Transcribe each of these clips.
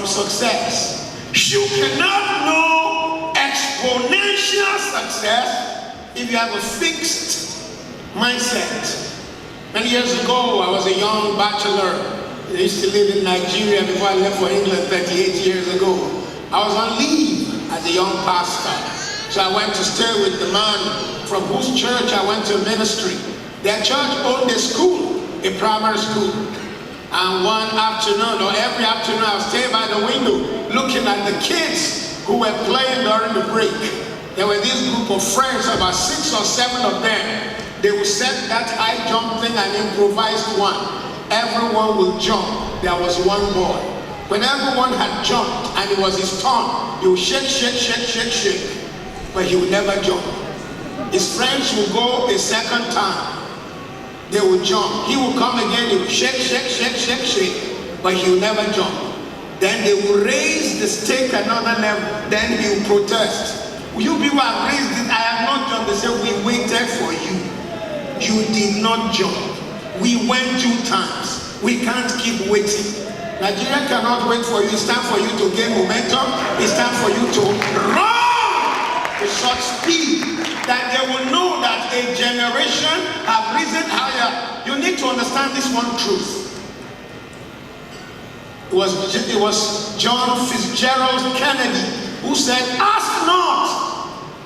from success. You cannot know exponential success if you have a fixed mindset. Many years ago, I was a young bachelor. I used to live in Nigeria before I left for England 38 years ago. I was on leave as a young pastor. So I went to stay with the man from whose church I went to ministry. Their church owned a school, a primary school. And one afternoon, or every afternoon, I would stay by the window looking at the kids who were playing during the break. There were this group of friends, about 6 or 7 of them. They would set that high jump thing and improvised one. Everyone will jump. There was one boy. When everyone had jumped and it was his turn, he would shake, shake, shake, shake, shake. But he would never jump. His friends would go a second time. They would jump. He would come again, he would shake, shake, shake, shake, shake. But he would never jump. Then they would raise the stake another level. Then he would protest. You people have raised it. I have not jumped. They said, we waited for you. You did not jump. We went 2 times. We can't keep waiting. Nigeria cannot wait for you. It's time for you to gain momentum. It's time for you to run to such speed that they will know that a generation have risen higher. You need to understand this one truth. It was John Fitzgerald Kennedy who said, ask not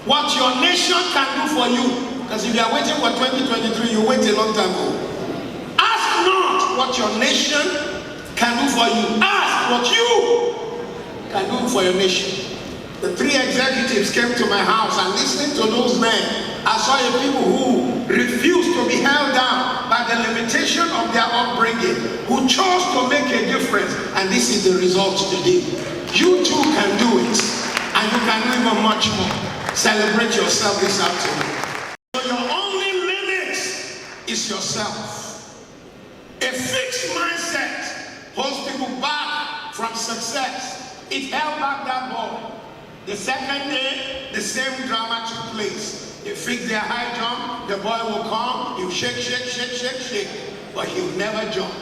what your nation can do for you. Because if you are waiting for 2023, you wait a long time ago. Ask not what your nation can do for you. Ask what you can do for your nation. The 3 executives came to my house, and listening to those men, I saw a people who refused to be held down by the limitation of their upbringing, who chose to make a difference, and this is the result today. You too can do it, and you can do even much more. Celebrate yourself this afternoon. Your only limit is yourself. A fixed mindset holds people back from success. It held back that boy. The second day, the same drama took place. They fixed their high jump, the boy will come, he'll shake, shake, shake, shake, shake, but he'll never jump.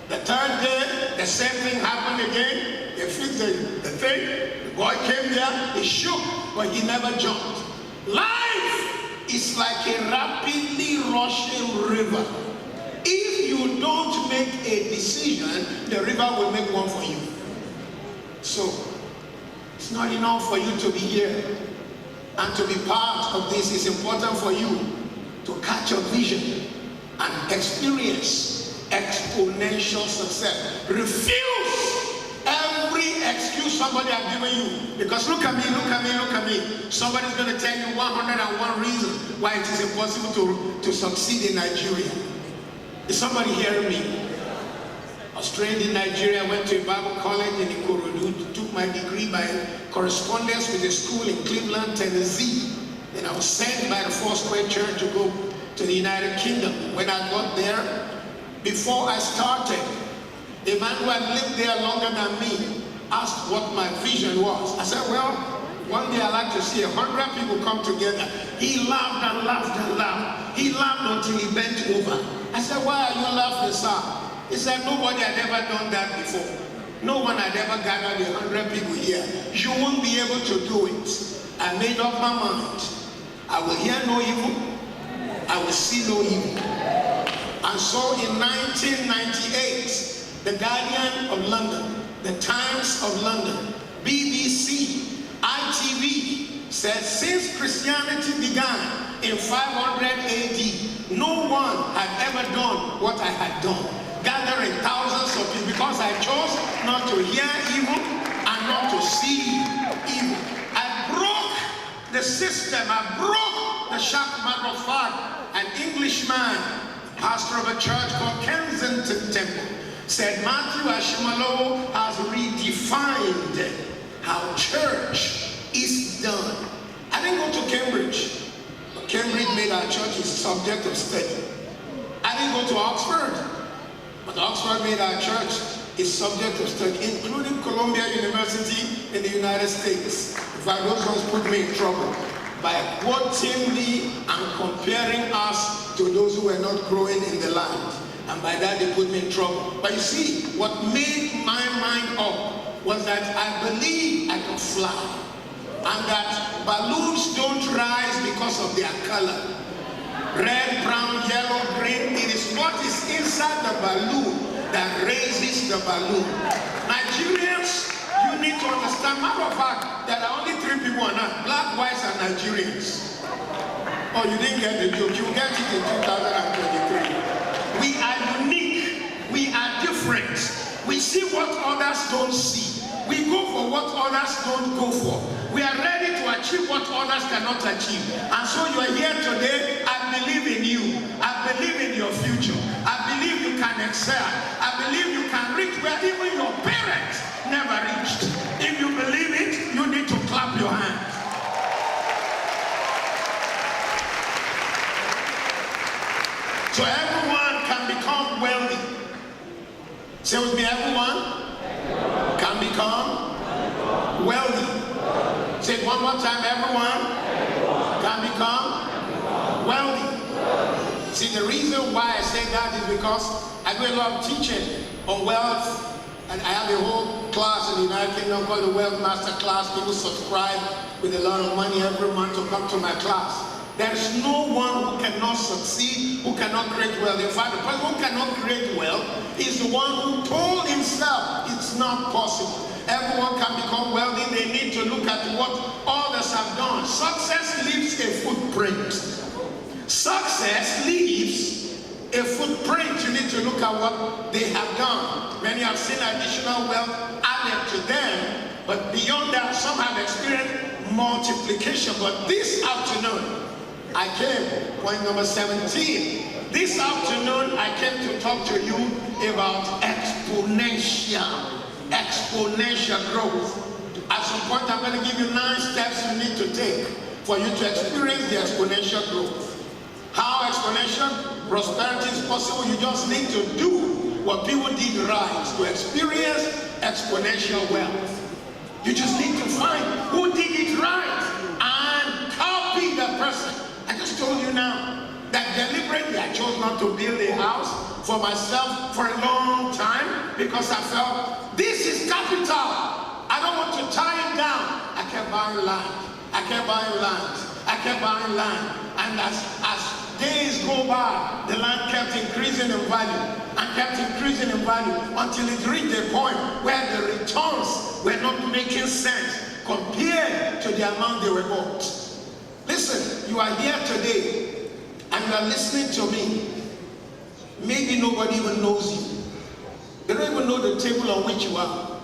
The third day, the same thing happened again. They fixed the thing, the boy came there, he shook, but he never jumped. Life is like a rapidly rushing river. If you don't make a decision, the river will make one for you. So, it's not enough for you to be here and to be part of this. It's important for you to catch a vision and experience exponential success. Refuse every excuse somebody has given you. Because look at me, look at me, look at me. Somebody's going to tell you 101 reasons why it is impossible to succeed in Nigeria. Is somebody hearing me? I was trained in Nigeria, went to a Bible college in Ikorodu, took my degree by correspondence with a school in Cleveland, Tennessee. Then I was sent by the Foursquare Church to go to the United Kingdom. When I got there, before I started, a man who had lived there longer than me asked what my vision was. I said, well, one day I'd like to see 100 people come together. He laughed and laughed and laughed. He laughed until he bent over. I said, why are you laughing, sir? He said, nobody had ever done that before. No one had ever gathered 100 people here. You won't be able to do it. I made up my mind. I will hear no evil. I will see no evil. And so in 1998, the Guardian of London, the Times of London, BBC, ITV said since Christianity began in 500 AD, no one had ever done what I had done. Gathering thousands of people because I chose not to hear evil and not to see evil. I broke the system. I broke the shackles. Matter of fact, an Englishman, pastor of a church called Kensington Temple, said Matthew Ashimolo has redefined how church is done. I didn't go to Cambridge, but Cambridge made our church its subject of study. I didn't go to Oxford, but Oxford made our church its subject of study, including Columbia University in the United States. In fact, those ones put me in trouble by quoting me and comparing us to those who were not growing in the land. And by that, they put me in trouble. But you see, what made my mind up was that I believe I can fly. And that balloons don't rise because of their color. Red, brown, yellow, green. It is what is inside the balloon that raises the balloon. Nigerians, you need to understand. Matter of fact, there are only 3 people on earth: black, whites, and Nigerians. Oh, you didn't get the joke. You'll get it in 2023. We are unique. We are different. We see what others don't see. We go for what others don't go for. We are ready to achieve what others cannot achieve. And so you are here today. I believe in you. I believe in your future. I believe you can excel. I believe you can reach where even your parents never reached. If you believe it, you need to clap your hands. So everyone can become wealthy. Say with me, everyone can become wealthy. Say it one more time, everyone can become wealthy. See, the reason why I say that is because I do a lot of teaching on wealth, and I have a whole class in the United Kingdom called the Wealth Master Class. People subscribe with a lot of money every month to come to my class. There is no one who cannot succeed, who cannot create wealth. In fact, the person who cannot create wealth is the one who told himself it's not possible. Everyone can become wealthy. They need to look at what others have done. Success leaves a footprint. Success leaves a footprint. You need to look at what they have done. Many have seen additional wealth added to them, but beyond that, some have experienced multiplication. But this afternoon, I came, point number 17. This afternoon, I came to talk to you about exponential growth. At some point, I'm going to give you 9 steps you need to take for you to experience the exponential growth. How exponential prosperity is possible? You just need to do what people did right to experience exponential wealth. You just need to find who did it right and copy the person. I just told you now that deliberately I chose not to build a house for myself for a long time because I felt this is capital. I don't want to tie it down. I kept buying land. I kept buying land. I kept buying land. And as days go by, the land kept increasing in value and kept increasing in value until it reached a point where the returns were not making sense compared to the amount they were bought. Listen, you are here today and you are listening to me. Maybe nobody even knows you. They don't even know the table on which you are.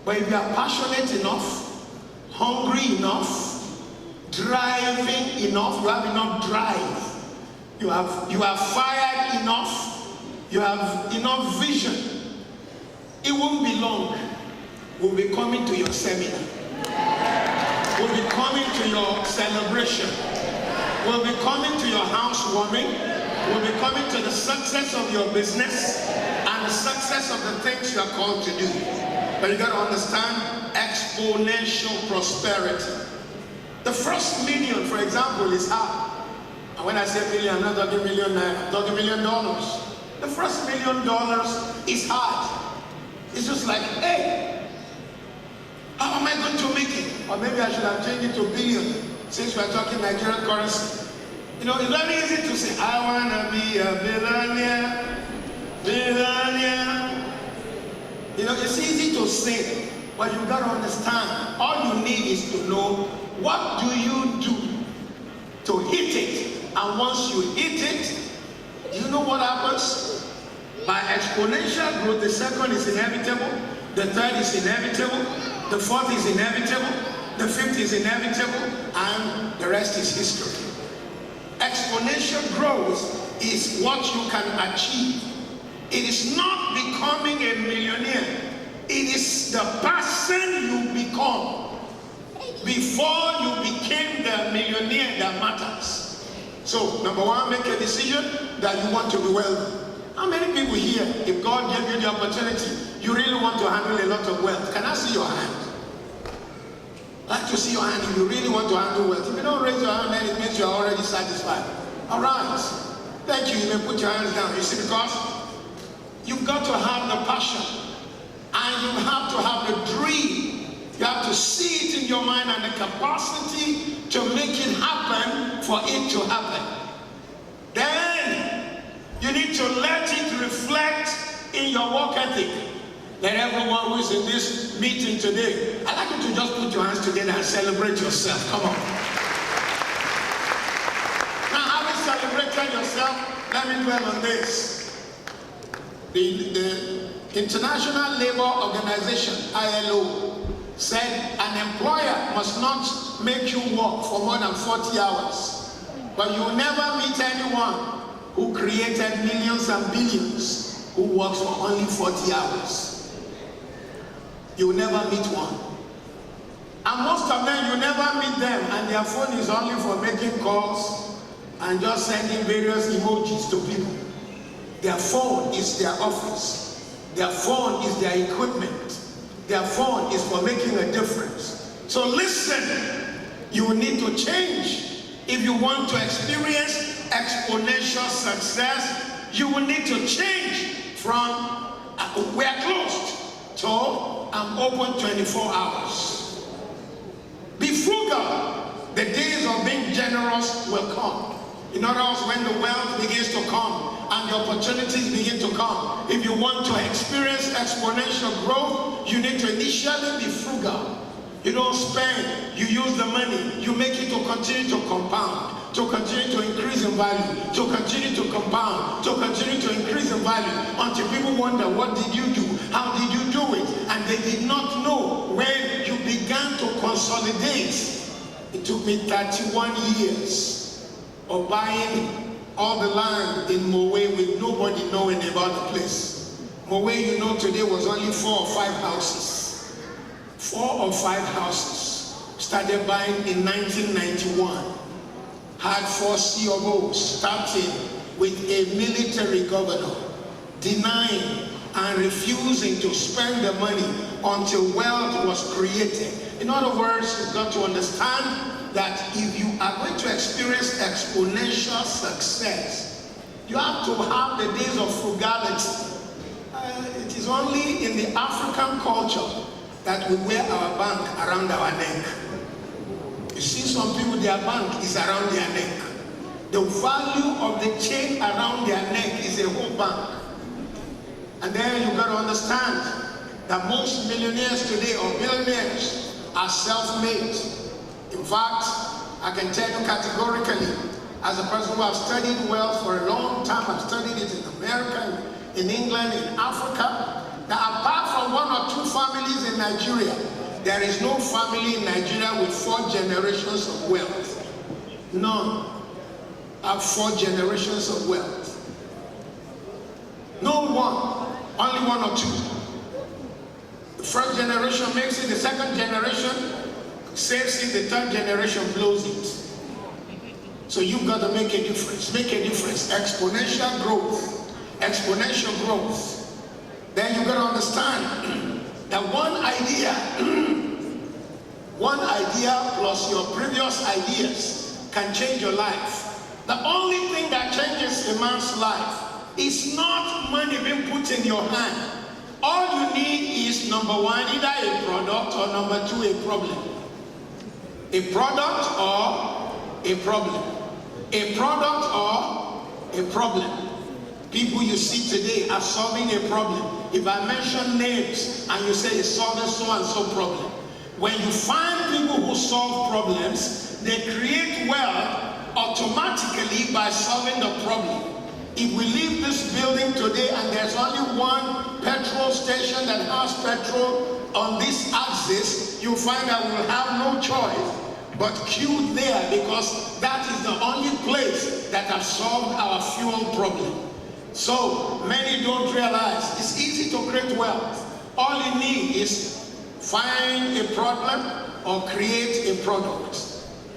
But if you are passionate enough, hungry enough, driving enough, you have enough drive, you have fired enough, you have enough vision, it won't be long. We'll be coming to your seminar. We'll be coming to your celebration. We'll be coming to your housewarming. We'll be coming to the success of your business and the success of the things you are called to do. But you got to understand exponential prosperity. The first million, for example, is hard. And when I say million, I'm not talking million naira, I'm talking $1 million. The first $1 million is hard. It's just like, hey, how am I going to make it? Or maybe I should have changed it to billion, since we're talking Nigerian currency. You know, it's very easy to say, I want to be a billionaire, billionaire. You know, it's easy to say, but you've got to understand, all you need is to know, what do you do to hit it? And once you hit it, you know what happens? By exponential growth, the second is inevitable, the third is inevitable, the fourth is inevitable, the fifth is inevitable, and the rest is history. Exponential growth is what you can achieve. It is not becoming a millionaire. It is the person you become before you became the millionaire that matters. So, number one, make a decision that you want to be wealthy. How many people here, if God gave you the opportunity, you really want to handle a lot of wealth? Can I see your hand? I'd like to see your hand if you really want to handle wealth. If you don't raise your hand, then it means you are already satisfied. All right. Thank you. You may put your hands down. You see, because you've got to have the passion. And you have to have a dream. You have to see it in your mind and the capacity to make it happen for it to happen. Then you need to let it reflect in your work ethic. Let everyone who is in this meeting today, I'd like you to just put your hands together and celebrate yourself. Come on. Now, having celebrated yourself, let me dwell on this. The International Labour Organization, ILO, said an employer must not make you work for more than 40 hours. But you will never meet anyone who created millions and billions who works for only 40 hours. You will never meet one. And most of them, you never meet them, and their phone is only for making calls and just sending various emojis to people. Their phone is their office. Their phone is their equipment. Their phone is for making a difference. So listen, you will need to change. If you want to experience exponential success, you will need to change from we're closed to I'm open 24 hours. Be frugal. The days of being generous will come. In other words, when the wealth begins to come and the opportunities begin to come, if you want to experience exponential growth, you need to initially be frugal. You don't spend, you use the money, you make it to continue to compound, to continue to increase in value, to continue to compound, to continue to increase in value, until people wonder, what did you do? How did you do it? And they did not know when you began to consolidate. It took me 31 years of buying all the land in Mowe with nobody knowing about the place. Mowe, you know, today was only 4 or 5 houses. 4 or 5 houses. Started buying in 1991. Had 4 COOs, starting with a military governor, denying and refusing to spend the money until wealth was created. In other words, you've got to understand that if you are going to experience exponential success, you have to have the days of frugality. It is only in the African culture that we wear our bank around our neck. You see some people, their bank is around their neck. The value of the chain around their neck is a whole bank. And then you've got to understand that most millionaires today, or billionaires, are self-made. In fact, I can tell you categorically, as a person who has studied wealth for a long time, I've studied it in America, in England, in Africa, that apart from 1 or 2 families in Nigeria, there is no family in Nigeria with 4 generations of wealth. None have 4 generations of wealth. No one, only 1 or 2. The first generation makes it, the second generation saves it, the third generation blows it. So you've got to make a difference, exponential growth, exponential growth. Then you've got to understand that one idea plus your previous ideas can change your life. The only thing that changes a man's life is not money being put in your hand. All you need is, number 1, either a product, or number 2, a problem. A product or a problem. A product or a problem. People you see today are solving a problem. If I mention names and you say it's solving so and so problem, when you find people who solve problems, they create wealth automatically by solving the problem. If we leave this building today and there's only one petrol station that has petrol on this axis, you'll find that we'll have no choice but queue there, because that is the only place that has solved our fuel problem. So many don't realize it's easy to create wealth. All you need is find a problem or create a product.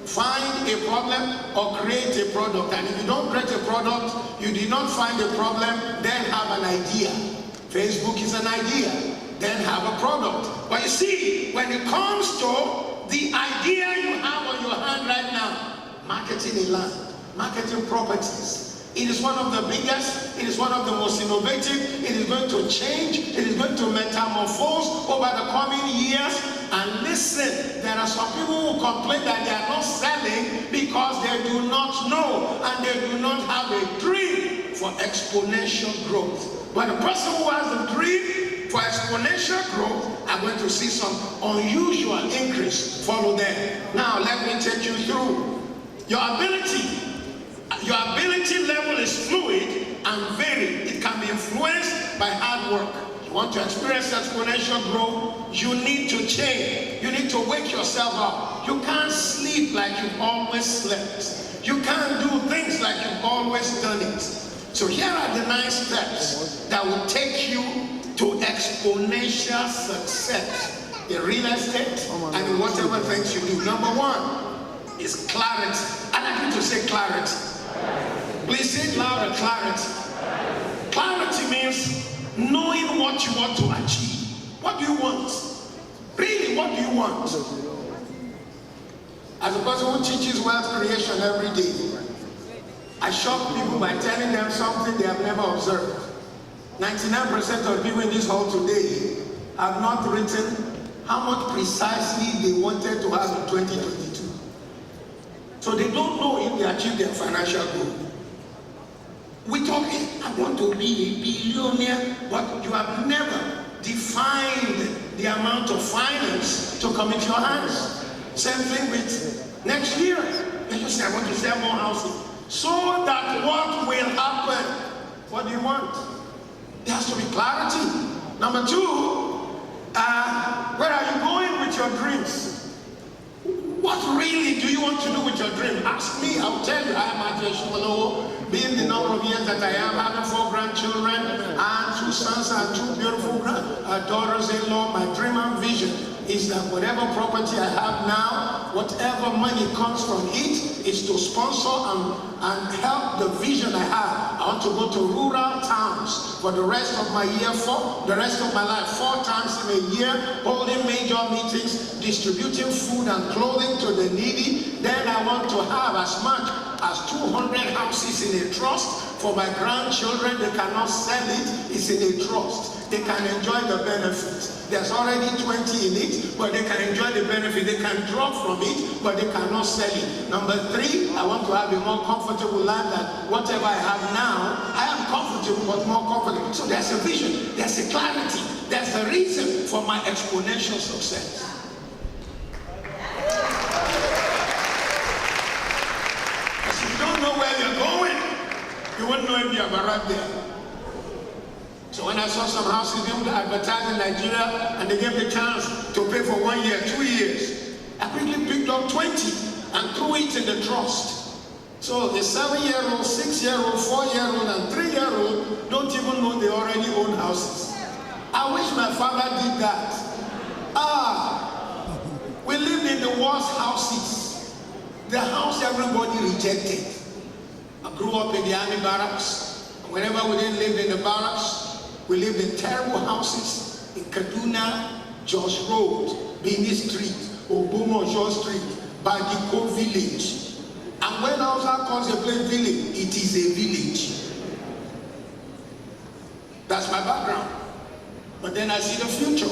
Find a problem or create a product. And if you don't create a product, you did not find a problem, then have an idea. Facebook is an idea, then have a product. But you see, when it comes to the idea you have on your hand right now, marketing a land, marketing properties, It is one of the biggest, it is one of the most innovative, it is going to change, it is going to metamorphose over the coming years. And listen, there are some people who complain that they are not selling because they do not know and they do not have a dream for exponential growth. But the person who has a dream for exponential growth are going to see some unusual increase follow them. Now let me take you through. Your ability level is fluid and varied. It can be influenced by hard work. You want to experience exponential growth, you need to change. You need to wake yourself up. You can't sleep like you've always slept. You can't do things like you've always done it. So here are the 9 steps that will take you to exponential success in real estate and in whatever things you do. Number 1 is clarity. I'd like you to say clarity. Please say it louder, clarity. Clarity means knowing what you want to achieve. What do you want? Really, what do you want? As a person who teaches wealth creation every day, I shock people by telling them something they have never observed. 99% of people in this hall today have not written how much precisely they wanted to have in 2022. So they don't know if they achieve their financial goal. We talk, I want to be a billionaire, but you have never defined the amount of finance to come into your hands. Same thing with next year. You just say, I want to sell more houses. So that what will happen? What do you want? There has to be clarity. Number 2, where are you going with your dreams? What really do you want to do with your dream? Ask me, I'll tell you. I am Ashimolo, being the number of years that I am, having 4 grandchildren and 2 sons and 2 beautiful daughters-in-law. My dream and vision is that whatever property I have now, whatever money comes from it, is to sponsor and help the vision I have. I want to go to rural towns for the rest of my year, for the rest of my life, 4 times in a year, holding major meetings, distributing food and clothing to the needy. Then I want to have as much as 200 houses in a trust for my grandchildren. They cannot sell it, it's in a trust. They can enjoy the benefits. There's already 20 in it, but they can enjoy the benefit. They can draw from it, but they cannot sell it. Number 3, I want to have a more comfortable life than whatever I have now. I am comfortable, but more comfortable. So there's a vision, there's a clarity, there's a reason for my exponential success. If you don't know where you're going, you won't know if you have arrived there. So when I saw some houses being advertised in Nigeria and they gave the chance to pay for 1 year, 2 years, I quickly picked up 20 and threw it in the trust. So the 7-year-old, 6-year-old, 4-year-old, and 3-year-old don't even know they already own houses. I wish my father did that. We lived in the worst houses. The house everybody rejected. I grew up in the army barracks. Whenever we didn't live in the barracks, we lived in terrible houses in Kaduna, Josh Road, Bini Street, Obomojo Street, Badiko Village. And when Hausa calls a place village, it is a village. That's my background. But then I see the future.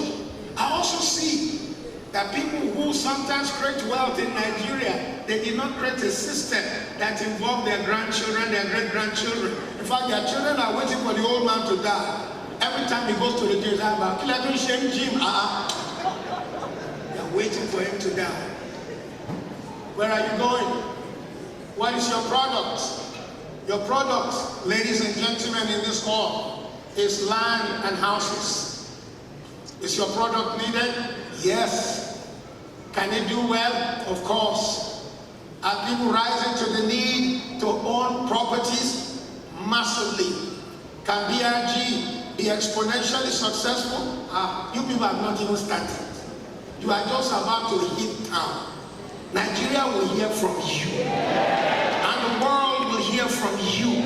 I also see that people who sometimes create wealth in Nigeria, they did not create a system that involved their grandchildren, their great-grandchildren. In fact, their children are waiting for the old man to die. Every time he goes to the jail, they're waiting for him to die. Where are you going? What is your product? Your product, ladies and gentlemen in this hall, is land and houses. Is your product needed? Yes. Can it do well? Of course. Are people rising to the need to own properties? Massively. Can BRG be exponentially successful? You people have not even started. You are just about to hit town. Nigeria will hear from you. And the world will hear from you.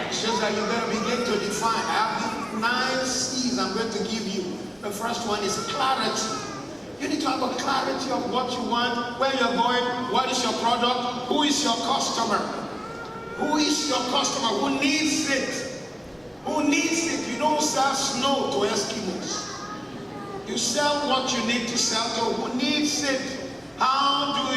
It's just that you're going to begin to define. I have the 9 C's I'm going to give you. The first one is clarity. You need to have a clarity of what you want, where you're going, what is your product, who is your customer. Who is your customer? Who needs it? Who needs it? You don't sell snow to Eskimos. You sell what you need to sell to who needs it. How do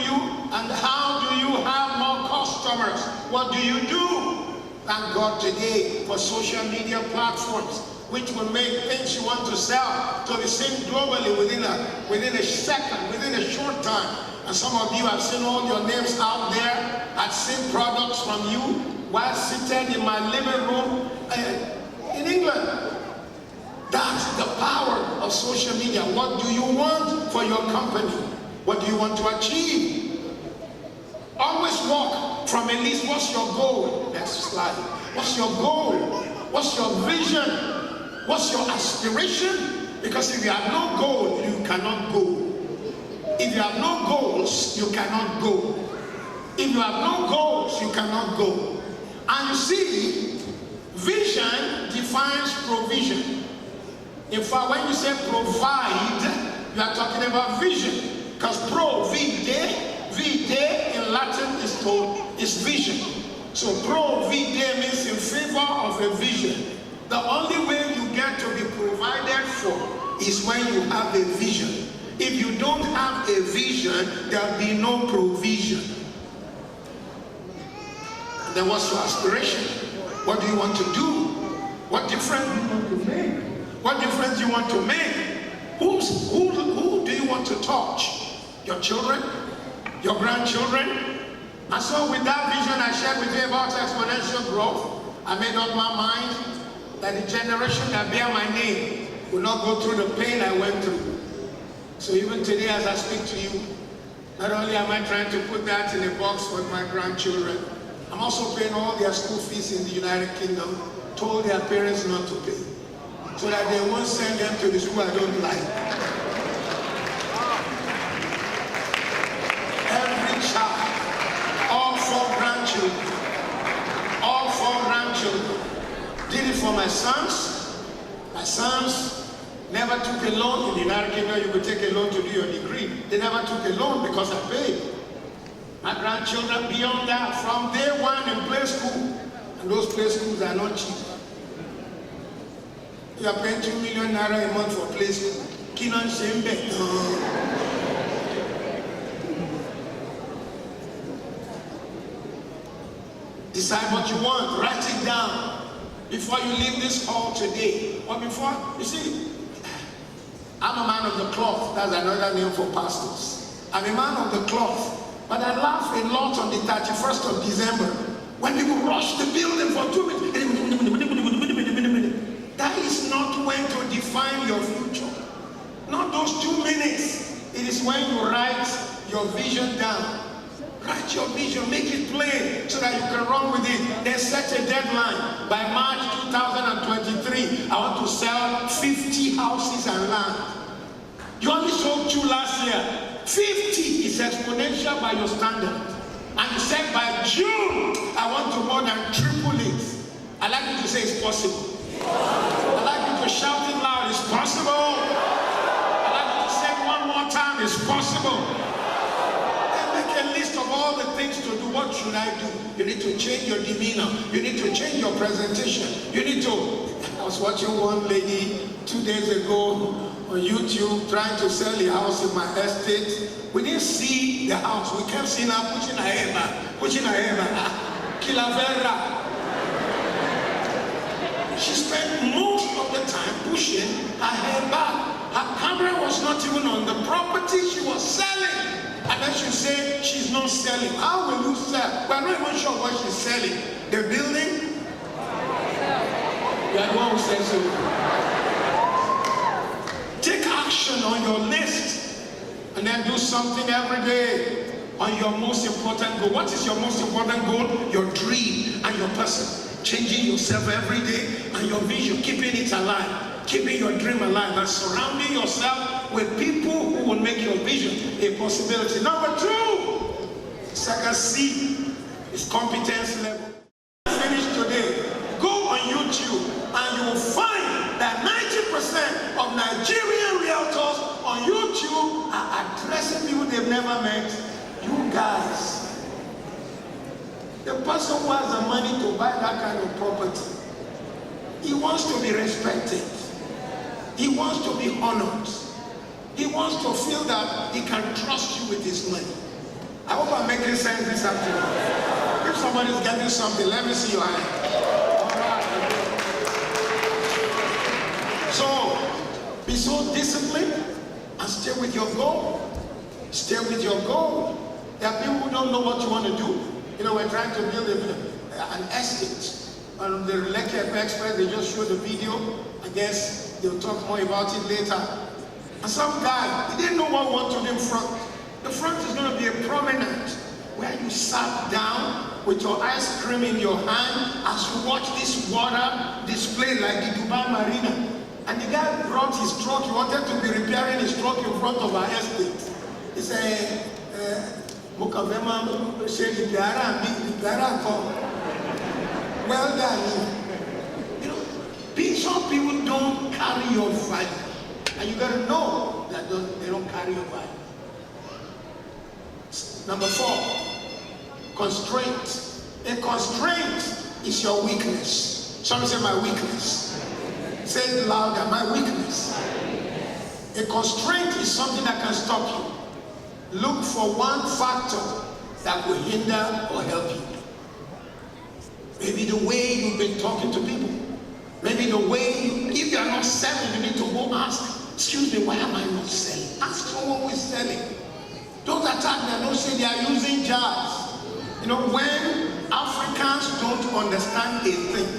you have more customers? What do you do? Thank God today for social media platforms which will make things you want to sell to be seen globally within a second, within a short time. And some of you have seen all your names out there. I've seen products from you while seated in my living room in England. That's the power of social media. What do you want for your company? What do you want to achieve? Always walk from a list. What's your goal? Next slide. What's your goal? What's your vision? What's your aspiration? Because if you have no goal, you cannot go. If you have no goals, you cannot go. If you have no goals, you cannot go. And you see, vision defines provision. In fact, when you say provide, you are talking about vision. Because vide in Latin is vision. So vide means in favor of a vision. The only way you get to be provided for is when you have a vision. If you don't have a vision, there'll be no provision. And then what's your aspiration? What do you want to do? What difference do you want to make? What difference do you want to make? Who do you want to touch? Your children? Your grandchildren? And so with that vision I shared with you about exponential growth, I made up my mind that the generation that bear my name will not go through the pain I went through. So even today as I speak to you, not only am I trying to put that in a box with my grandchildren, I'm also paying all their school fees in the United Kingdom, told their parents not to pay, so that they won't send them to the school I don't like. Every child, all four grandchildren, did it for my sons. My sons never took a loan. In the United Kingdom, you could take a loan to do your degree. They never took a loan because I paid. My grandchildren beyond that, from day one in play school, and those play schools are not cheap. You are paying 2 million naira a month for play school. Kinan Shembe. Decide what you want, write it down before you leave this hall today. Or before, you see, I'm a man of the cloth. That's another name for pastors. I'm a man of the cloth. But I laugh a lot on the 31st of December when people rush the building for 2 minutes. That is not when to define your future. Not those 2 minutes. It is when you write your vision down. Write your vision, make it plain so that you can run with it. Then set a deadline. By March 2023, I want to sell 50 houses and land. You only sold 2 last year. 50 is exponential by your standard. And you said by June, I want to more than triple it. I like you to say it's possible. I like you to shout it loud, it's possible. I like you to say it one more time, it's possible. A list of all the things to do. What should I do? You need to change your demeanor. You need to change your presentation. You need to... I was watching one lady 2 days ago on YouTube trying to sell a house in my estate. We didn't see the house. We kept seeing her pushing her hair back. Kilavera. She spent most of the time pushing her hair back. Her camera was not even on the property she was selling. And then she said she's not selling. How will you sell? We're not even sure what she's selling. The building? You are the one who says so. Take action on your list and then do something every day on your most important goal. What is your most important goal? Your dream and your person. Changing yourself every day and your vision, keeping it alive. Keeping your dream alive and surrounding yourself with people who will make your vision a possibility. Number 2, second C is competence level. Finish today. Go on YouTube and you will find that 90% of Nigerian realtors on YouTube are addressing people they've never met. You guys. The person who has the money to buy that kind of property, he wants to be respected. He wants to be honored. He wants to feel that he can trust you with his money. I hope I'm making sense this afternoon. If somebody's getting something, let me see your hand. All right. So, be so disciplined and stay with your goal. Stay with your goal. There are people who don't know what you want to do. You know, we're trying to build an estate. On the Lekki Express, they just showed the video. I guess they'll talk more about it later. And some guy, he didn't know what he wanted to do in front. The front is going to be a promenade where you sat down with your ice cream in your hand as you watch this water display like the Dubai Marina. And the guy brought his truck. He wanted to be repairing his truck in front of our estate. He said, well done. You know, some people don't carry your value. And you got to know that they don't carry your value. Number 4, constraint. A constraint is your weakness. Somebody say my weakness. Say it louder, my weakness. A constraint is something that can stop you. Look for one factor that will hinder or help you. Maybe the way you've been talking to people. Maybe the way if you are not selling, you need to go ask, excuse me, why am I not selling? Ask someone who is selling. Don't attack them, don't say they are using jars. You know, when Africans don't understand a thing,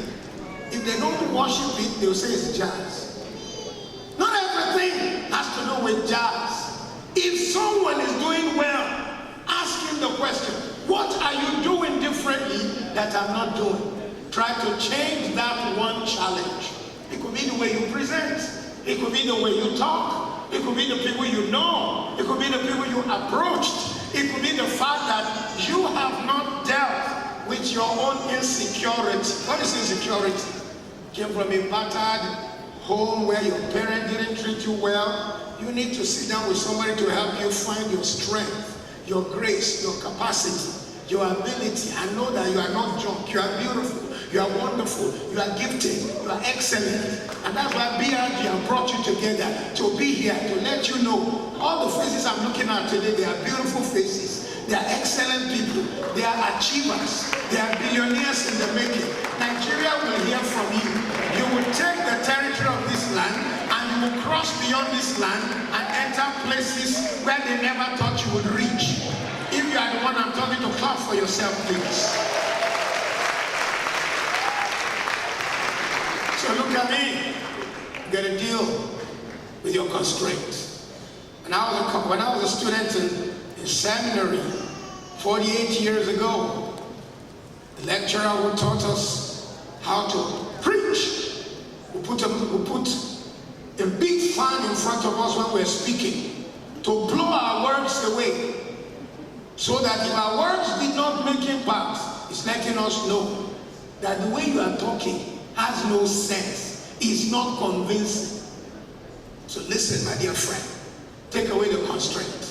if they don't worship it, they'll say it's jars. Not everything has to do with jars. If someone is doing well, ask him the question, what are you doing differently that I'm not doing? Try to change that one challenge. It could be the way you present. It could be the way you talk. It could be the people you know. It could be the people you approached. It could be the fact that you have not dealt with your own insecurity. What is insecurity? Came from a battered home where your parent didn't treat you well. You need to sit down with somebody to help you find your strength, your grace, your capacity, your ability, and know that you are not junk. You are beautiful. You are wonderful. You are gifted. You are excellent. And that's why BRG have brought you together to be here, to let you know all the faces I'm looking at today, they are beautiful faces. They are excellent people. They are achievers. They are billionaires in the making. Nigeria will hear from you. You will take the territory of this land and you will cross beyond this land and enter places where they never thought you would reach. If you are the one I'm talking to, clap for yourself, please. So look at me. You got to deal with your constraints. When I was a student in seminary 48 years ago, the lecturer who taught us how to preach, who put a big fan in front of us when we're speaking to blow our words away, so that if our words did not make impact, it's letting us know that the way you are talking has no sense, is not convincing. So listen, my dear friend, take away the constraint.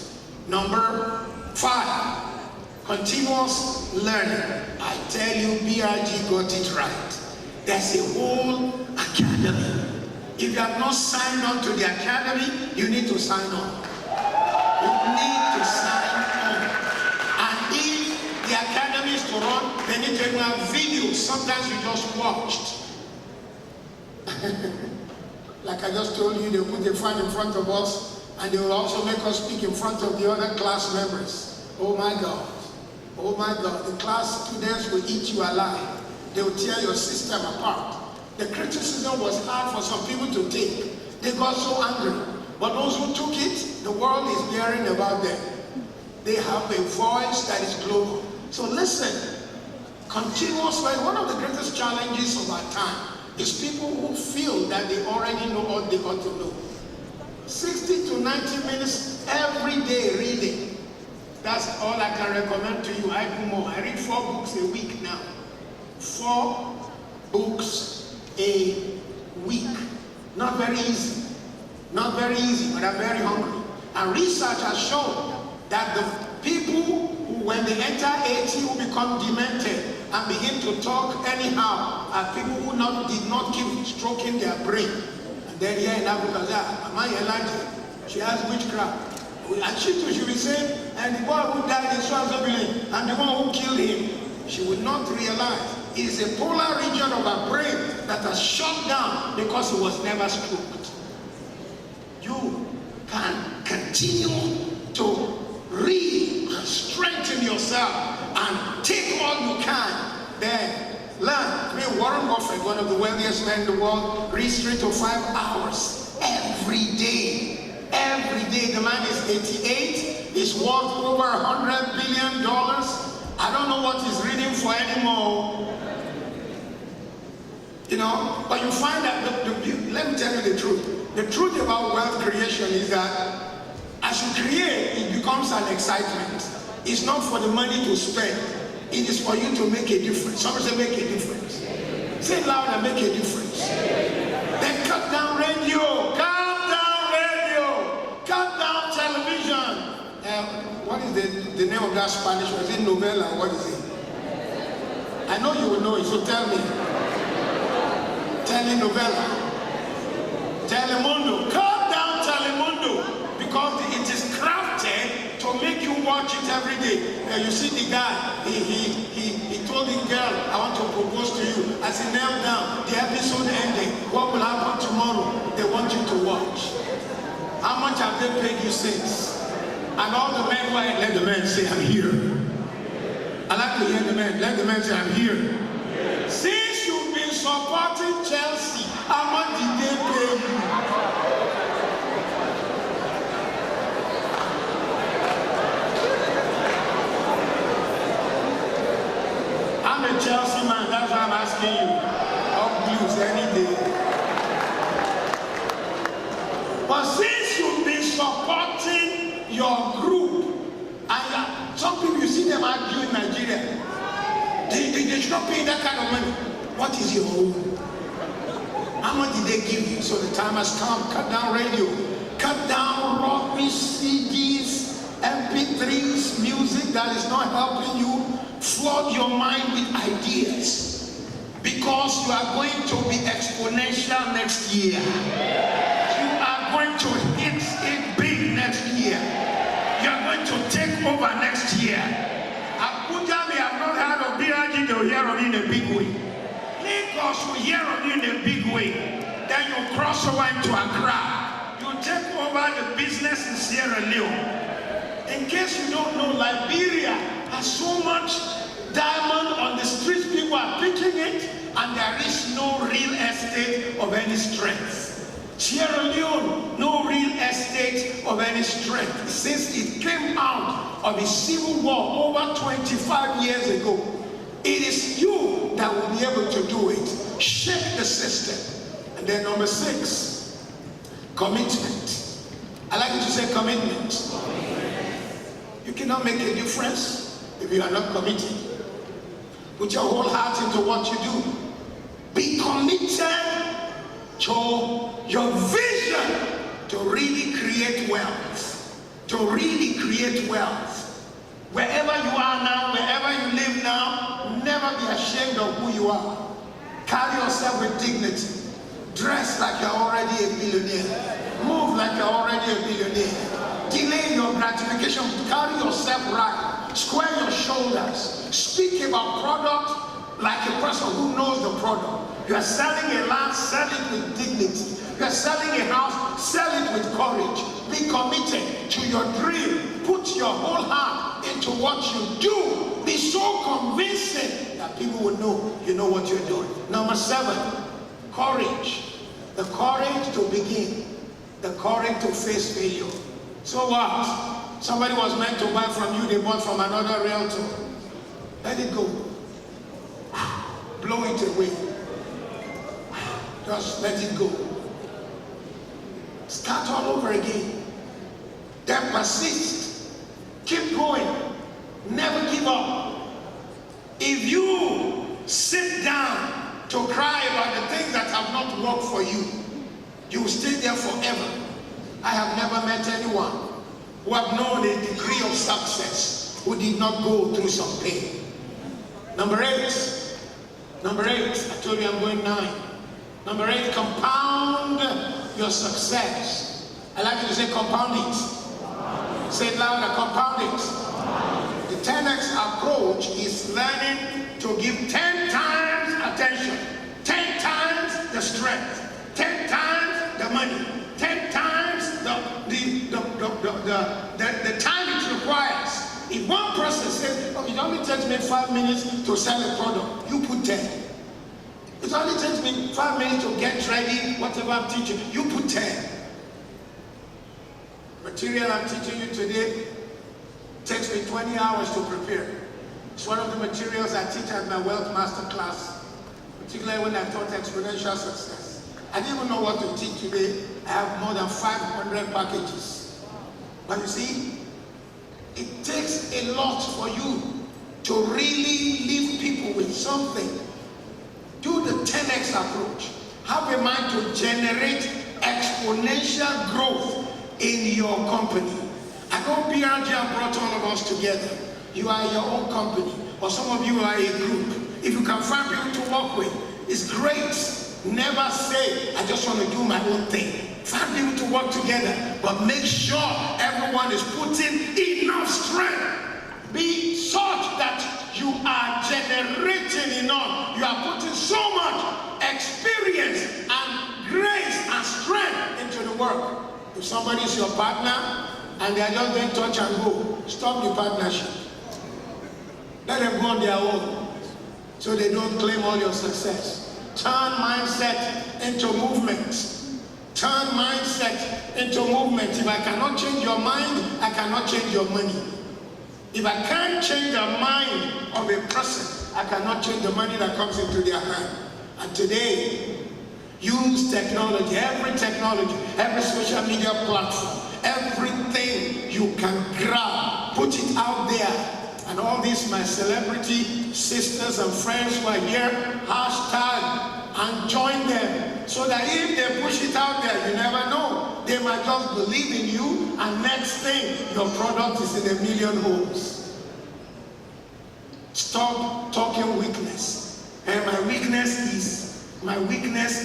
Number 5, continuous learning. I tell you, BRG got it right. There's a whole academy. If you have not signed on to the academy, you need to sign on. You need to sign on. And if the academy is to run, they need to have videos. Sometimes you just watched. Like I just told you, they put a fan in front of us, and they will also make us speak in front of the other class members. Oh my God. Oh my God. The class students will eat you alive. They will tear your system apart. The criticism was hard for some people to take. They got so angry. But those who took it, the world is hearing about them. They have a voice that is global. So listen, continuous learning. One of the greatest challenges of our time is people who feel that they already know what they ought to know. 60 to 90 minutes every day reading. That's all I can recommend to you. I do more. I read 4 books a week now. 4 books a week. Not very easy. Not very easy, but I'm very hungry. And research has shown that the people who, when they enter 80, will become demented. and begin to talk anyhow are people who did not keep stroking their brain. And then here in Africa, am I Elijah? She has witchcraft. And she too, she will say, and the boy who died in Swaziland, and the one who killed him. She would not realize it is a polar region of her brain that has shut down because it was never stroked. You can continue to read and strengthen yourself and take all you can. Then learn. I mean, Warren Buffett, one of the wealthiest men in the world, reads 3 to 5 hours every day. Every day. The man is 88. He's worth over $100 billion. I don't know what he's reading for anymore. You know, but you find that, let me tell you the truth. The truth about wealth creation is that as you create, it becomes an excitement. It's not for the money to spend. It is for you to make a difference. Somebody say, make a difference. Say it loud and make a difference. Then cut down radio. Cut down radio. Cut down television. What is the name of that Spanish word? Is it novela? What is it? I know you will know it, so tell me. Telenovela. Telemundo. Cut down Telemundo. Because it is crafted to make you watch it every day. You see the guy, he told the girl, I want to propose to you. As he knelt down, the episode ended. What will happen tomorrow? They want you to watch. How much have they paid you since? And all the men, let the men say, I'm here. I like to hear the men. Let the men say, I'm here. Since you've been supporting Chelsea, how much did they pay you? I'm a Chelsea man, that's why I'm asking you. Up blues any day. But since you've been supporting your group, and some people, you see them argue in Nigeria, they should not pay that kind of money. What is your own? How much did they give you? So the time has come. Cut down radio. Cut down rock CDs, MP3s, music that is not helping you. Flood your mind with ideas. Because you are going to be exponential next year. You are going to hit it big next year. You are going to take over next year. Abuja may have not heard of BRG, they will hear of you in a big way. Lagos will hear of you in a big way. Then you cross over into Accra. You take over the business in Sierra Leone. In case you don't know, Liberia has so much diamond on the streets, people are picking it, and there is no real estate of any strength. Sierra Leone, no real estate of any strength. Since it came out of a civil war over 25 years ago, it is you that will be able to do it. Shake the system. And then number 6, commitment. I like you to say commitment. You cannot make a difference if you are not committed. Put your whole heart into what you do. Be committed to your vision to really create wealth. To really create wealth. Wherever you are now, wherever you live now, never be ashamed of who you are. Carry yourself with dignity. Dress like you're already a billionaire. Move like you're already a billionaire. Delay your gratification. Carry yourself right. Square your shoulders. Speak about product like a person who knows the product. You are selling a land, sell it with dignity. You are selling a house, sell it with courage. Be committed to your dream. Put your whole heart into what you do. Be so convincing that people will know you know what you're doing. Number 7, courage. The courage to begin. The courage to face failure. So what? Somebody was meant to buy from you, they bought from another realtor. Let it go. Blow it away. Just let it go. Start all over again. Then persist. Keep going. Never give up. If you sit down to cry about the things that have not worked for you, you will stay there forever. I have never met anyone who have known a degree of success who did not go through some pain. Number eight. Number 8. I told you I'm going 9. Number 8, compound your success. I like you to say compound it. Say it louder, compound it. The 10x approach is learning to give 10 times attention, 10 times the strength, 10 times the money, 10 times the time it requires. If one person says, oh, it only takes me 5 minutes to sell a product, you put 10. It only takes me 5 minutes to get ready, whatever I'm teaching, you put 10. Material I'm teaching you today takes me 20 hours to prepare. It's one of the materials I teach at my Wealth Master class, particularly when I taught exponential success. I didn't even know what to teach today. I have more than 500 packages. But you see, it takes a lot for you to really leave people with something. Do the 10x approach. Have a mind to generate exponential growth in your company. I know PRG have brought all of us together. You are your own company, or some of you are a group. If you can find people to work with, it's great. Never say, I just want to do my own thing. Find people to work together, but make sure everyone is putting enough strength. Be such that you are generating enough. You are putting so much experience and grace and strength into the work. If somebody is your partner and they are just going touch and go, stop the partnership. Let them go on their own so they don't claim all your success. Turn mindset into movement. Turn mindset into movement. If I cannot change your mind, I cannot change your money. If I can't change the mind of a person, I cannot change the money that comes into their hand. And today, use technology, every social media platform, everything you can grab, put it out there. And all these, my celebrity sisters and friends who are here, hashtag and join them. So that if they push it out there, you never know. They might just believe in you, and next thing, your product is in 1 million homes. Stop talking weakness. And my weakness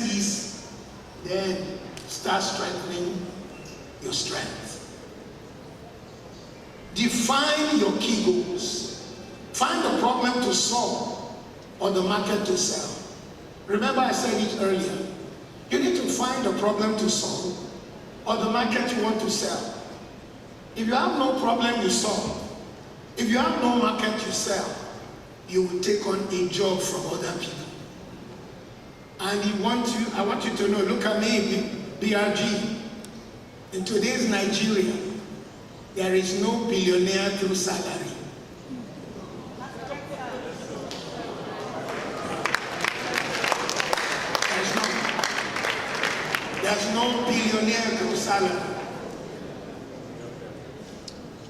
is, then start strengthening your strength. Define your key goals. Find the problem to solve or the market to sell. Remember I said it earlier. You need to find the problem to solve or the market you want to sell. If you have no problem you solve, if you have no market you sell, you will take on a job from other people. And I want you to know, look at me, BRG. In today's Nigeria, there is no billionaire through salary. There's no billionaire through salary.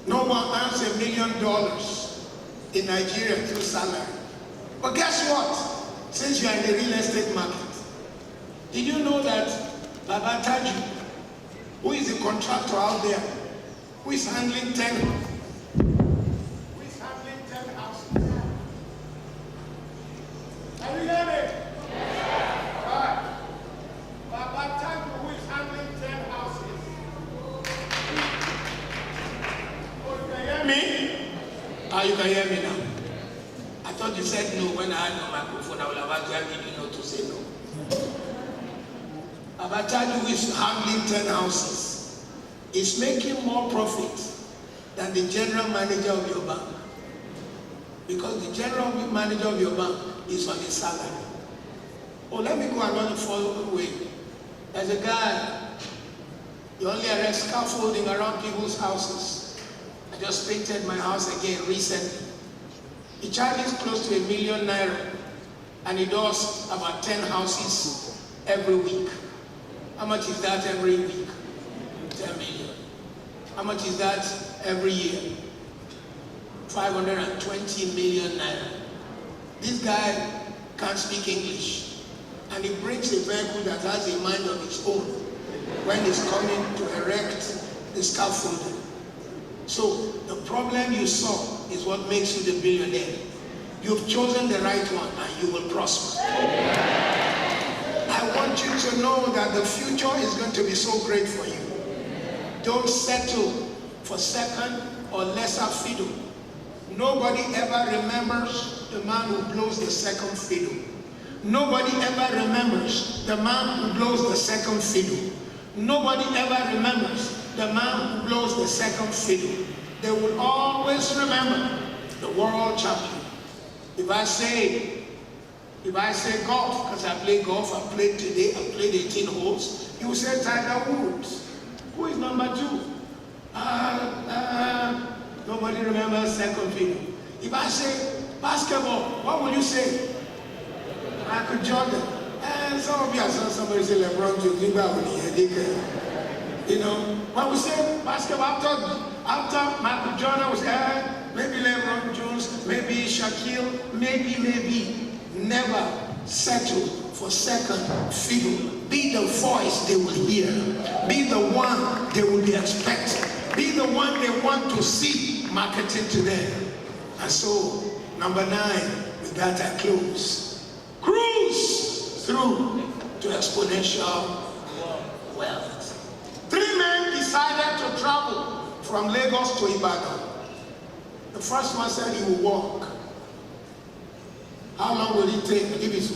No one earns $1 million in Nigeria through salary. But guess what? Since you are in the real estate market, did you know that Baba Taju, who is a contractor out there, who is handling 10 houses? Are you hearing me? Right. Baba Taju, who is handling 10 houses. Oh, you can hear me? Ah, you can hear me now. I thought you said no when I had no microphone. I would have asked you not to say no. Baba Taju, who is handling 10 houses, is making more profit than the general manager of your bank. Because the general manager of your bank is on his salary. Oh, let me go another following way. There's a guy, you only erect scaffolding around people's houses. I just painted my house again recently. He charges close to ₦1 million, and he does about 10 houses every week. How much is that every week? 10 million. How much is that every year? 520 million naira. This guy can't speak English, and he brings a vehicle that has a mind of its own when he's coming to erect the scaffolding. So the problem you solve is what makes you the billionaire. You've chosen the right one and you will prosper. I want you to know that the future is going to be so great for you. Don't settle for second or lesser fiddle. Nobody ever remembers the man who blows the second fiddle. Nobody ever remembers the man who blows the second fiddle. Nobody ever remembers the man who blows the second fiddle. They will always remember the world champion. If I say golf, because I play golf, I played today, I played 18 holes, you will say Tiger Woods. Who is number 2? Nobody remembers second fiddle. If I say basketball, what will you say? Michael Jordan. And some of you are saying somebody say LeBron James. You know, when we say basketball, after Michael Jordan was maybe LeBron Jones, maybe Shaquille, maybe. Never settle for second fiddle. Be the voice they will hear. Be the one they will be expecting. Be the one they want to see marketing to them. And so, number 9, with that I close. Cruise through to exponential wealth. 3 men decided to travel from Lagos to Ibadan. The first one said he will walk. How long will it take if it's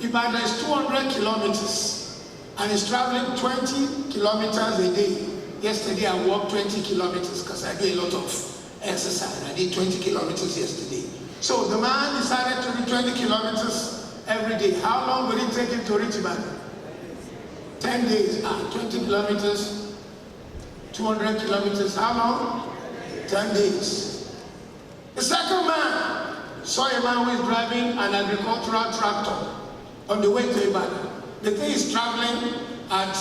Ibadan is 200 kilometers and he's traveling 20 kilometers a day. Yesterday I walked 20 kilometers because I do a lot of exercise. I did 20 kilometers yesterday. So the man decided to do 20 kilometers every day. How long will it take him to reach Ibadan? 10 days. 20 kilometers, 200 kilometers. How long? 10 days. The second man saw a man who is driving an agricultural tractor on the way to Ibadan. The thing is traveling at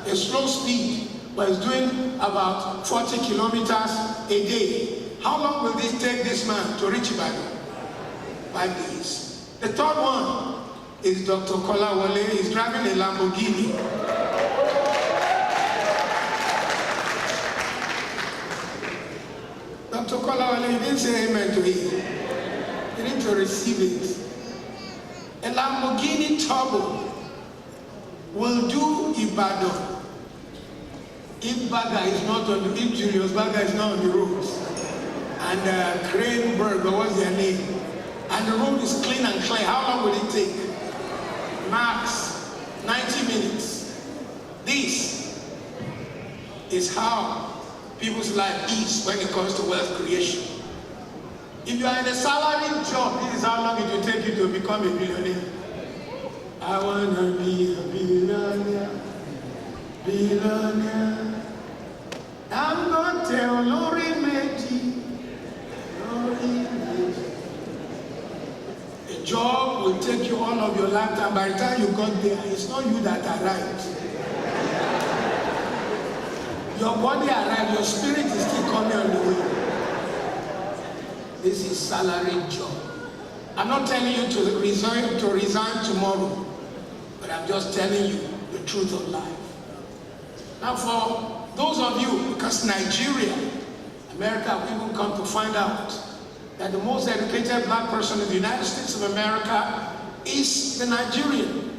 a slow speed, but it's doing about 40 kilometers a day. How long will this take this man to reach Ibadan? 5 days. The third one is Dr. Kolawole. He's driving a Lamborghini. Dr. Kolawole, he didn't say amen to it. You need to receive it. A Lamborghini Turbo will do Ibadan. If Baga is not on the, if Julius Baga is not on the roads, and Craneberg, or what's their name, and the road is clean and clear, how long will it take? Max 90 minutes. This is how people's life is when it comes to wealth creation. If you are in a salaried job, this is how long it will take you to become a billionaire. I want to be a billionaire, billionaire. I'm going to tell Lori Meji. A job will take you all of your lifetime. By the time you got there, it's not you that arrived. Your body arrived, your spirit is still coming on the way. This is salaried job. I'm not telling you to resign tomorrow, but I'm just telling you the truth of life. Now for those of you, because Nigeria, America, we will come to find out that the most educated black person in the United States of America is the Nigerian.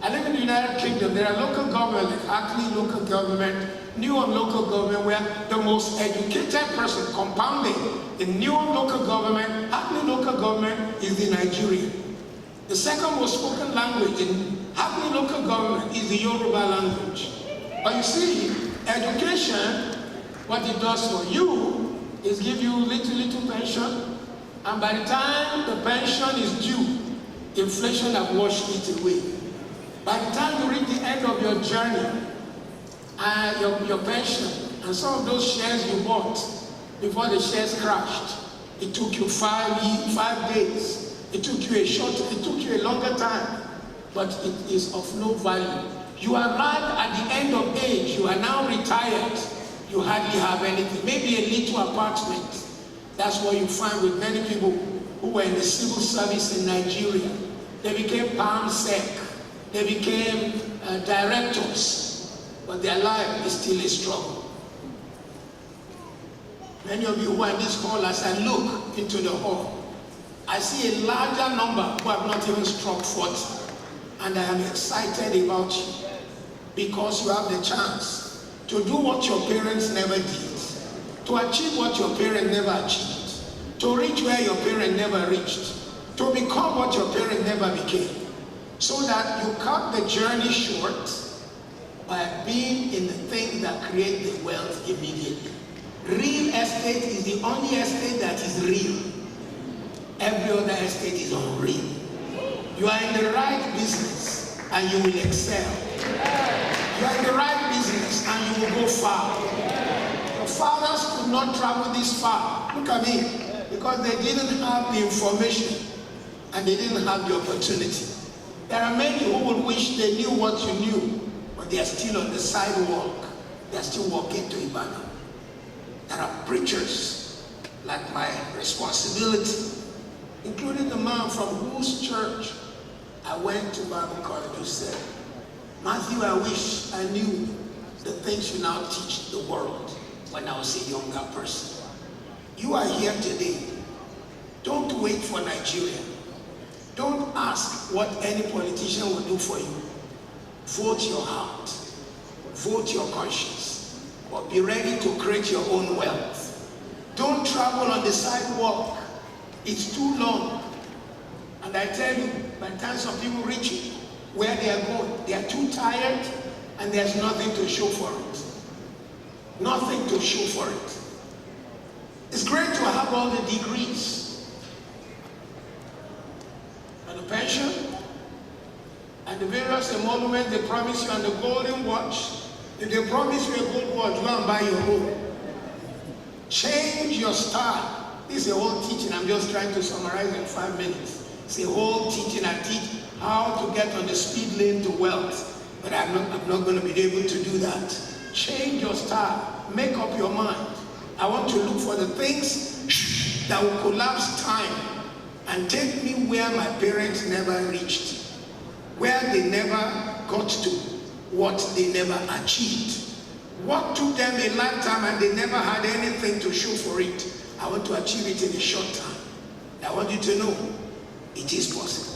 I live in the United Kingdom. There are local government, like Ackley local government, Newham local government, where the most educated person compounding in Newham local government, Ackley local government is the Nigerian. The second most spoken language in Ackley local government is the Yoruba language. But you see, education, what it does for you is give you little pension, and by the time the pension is due, inflation has washed it away. By the time you reach the end of your journey, your pension, and some of those shares you bought before the shares crashed, it took you 5 days. It took you a longer time, but it is of no value. You arrived at the end of age, you are now retired, you hardly have anything, maybe a little apartment. That's what you find with many people who were in the civil service in Nigeria. They became PAMSEC, they became directors, but their life is still a struggle. Many of you who are in this hall, as I look into the hall, I see a larger number who have not even struck 40. And I am excited about you because you have the chance to do what your parents never did, to achieve what your parents never achieved, to reach where your parents never reached, to become what your parents never became, so that you cut the journey short by being in the thing that create the wealth immediately. Real estate is the only estate that is real. Every other estate is unreal. You are in the right business and you will excel. You are in the right business and you will go far. Your fathers could not travel this far. Look at me. Because they didn't have the information and they didn't have the opportunity. There are many who would wish they knew what you knew, but they are still on the sidewalk. They are still walking to Ibadan. There are preachers like my responsibility, including the man from whose church I went to Bible college, who said, Matthew, I wish I knew the things you now teach the world when I was a younger person. You are here today. Don't wait for Nigeria. Don't ask what any politician will do for you. Vote your heart. Vote your conscience. But be ready to create your own wealth. Don't travel on the sidewalk. It's too long. And I tell you, by the time some people reach it, where they are going, they are too tired and there's nothing to show for it. Nothing to show for it. It's great to have all the degrees and the pension and the various emoluments they promise you and the golden watch. If they promise you a gold watch, go and buy your own. Change your style. This is a whole teaching. I'm just trying to summarize in 5 minutes. It's a whole teaching. I teach how to get on the speed lane to wealth. But I'm not going to be able to do that. Change your style. Make up your mind. I want to look for the things that will collapse time and take me where my parents never reached, where they never got to, what they never achieved, what took them a lifetime and they never had anything to show for it. I want to achieve it in a short time. I want you to know it is possible.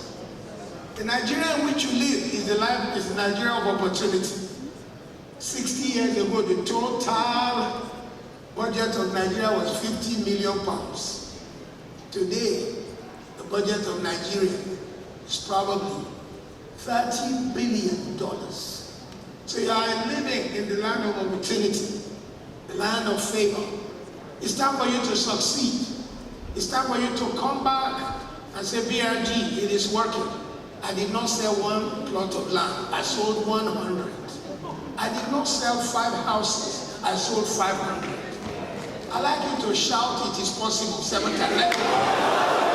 The Nigeria in which you live is the Nigeria of opportunity. 60 years ago, the total budget of Nigeria was 50 million pounds. Today, the budget of Nigeria is probably $30 billion. So you are living in the land of opportunity, the land of favor. It's time for you to succeed. It's time for you to come back and say, BRG, it is working. I did not sell one plot of land. I sold 100. I did not sell 5 houses. I sold 500. I like you to shout, it is possible 7 times.